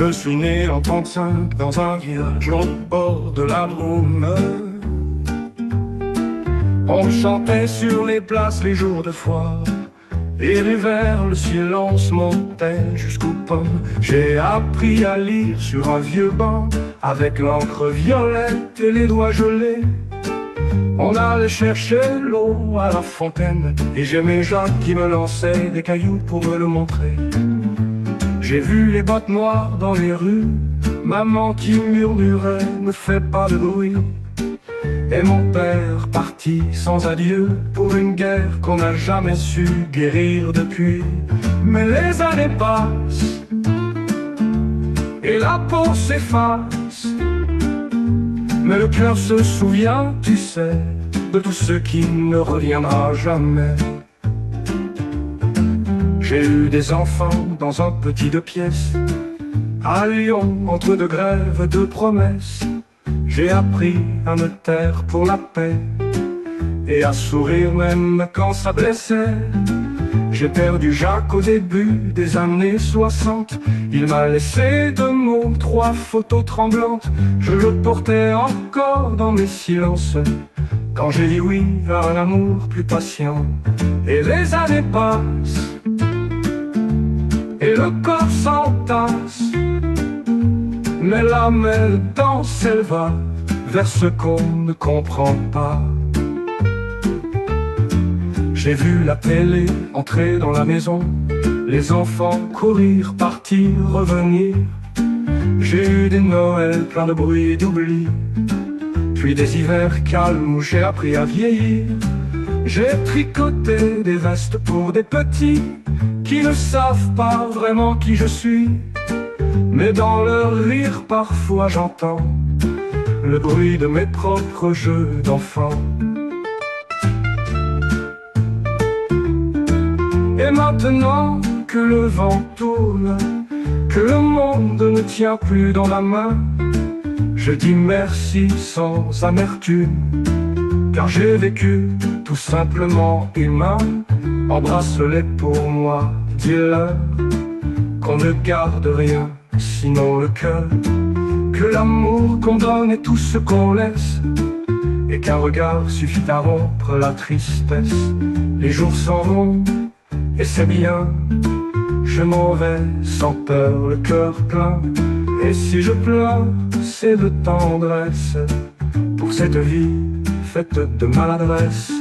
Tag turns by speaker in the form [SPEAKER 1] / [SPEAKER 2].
[SPEAKER 1] Je suis né en 35 dans un village au bord de la Drôme. On chantait sur les places les jours de foire, et l'hiver le silence montait jusqu'aux pommes. J'ai appris à lire sur un vieux banc, avec l'encre violette et les doigts gelés. On allait chercher l'eau à la fontaine, et j'aimais Jacques qui me lançait des cailloux pour me le montrer. J'ai vu les bottes noires dans les rues, maman qui murmurait « ne fais pas de bruit ». Et mon père parti sans adieu pour une guerre qu'on n'a jamais su guérir depuis. Mais les années passent et la peau s'efface, mais le cœur se souvient, tu sais, de tout ce qui ne reviendra jamais. J'ai eu des enfants dans un petit 2 pièces à Lyon, entre 2 grèves de promesses. J'ai appris à me taire pour la paix et à sourire même quand ça blessait. J'ai perdu Jacques au début des années 60. Il m'a laissé 2 mots, 3 photos tremblantes. Je le portais encore dans mes silences quand j'ai dit oui à un amour plus patient. Et les années passent et le corps s'entasse, mais l'âme elle danse, elle va vers ce qu'on ne comprend pas. J'ai vu la télé entrer dans la maison, les enfants courir, partir, revenir. J'ai eu des Noëls pleins de bruit et d'oubli, puis des hivers calmes où j'ai appris à vieillir. J'ai tricoté des vestes pour des petits qui ne savent pas vraiment qui je suis, mais dans leur rire parfois j'entends le bruit de mes propres jeux d'enfants. Et maintenant que le vent tourne, que le monde ne tient plus dans la main, je dis merci sans amertume, car j'ai vécu tout simplement humain. Embrasse-les pour moi, dis-leur qu'on ne garde rien, sinon le cœur, que l'amour qu'on donne est tout ce qu'on laisse, et qu'un regard suffit à rompre la tristesse. Les jours s'en vont, et c'est bien, je m'en vais sans peur, le cœur plein. Et si je pleure, c'est de tendresse pour cette vie faite de maladresse.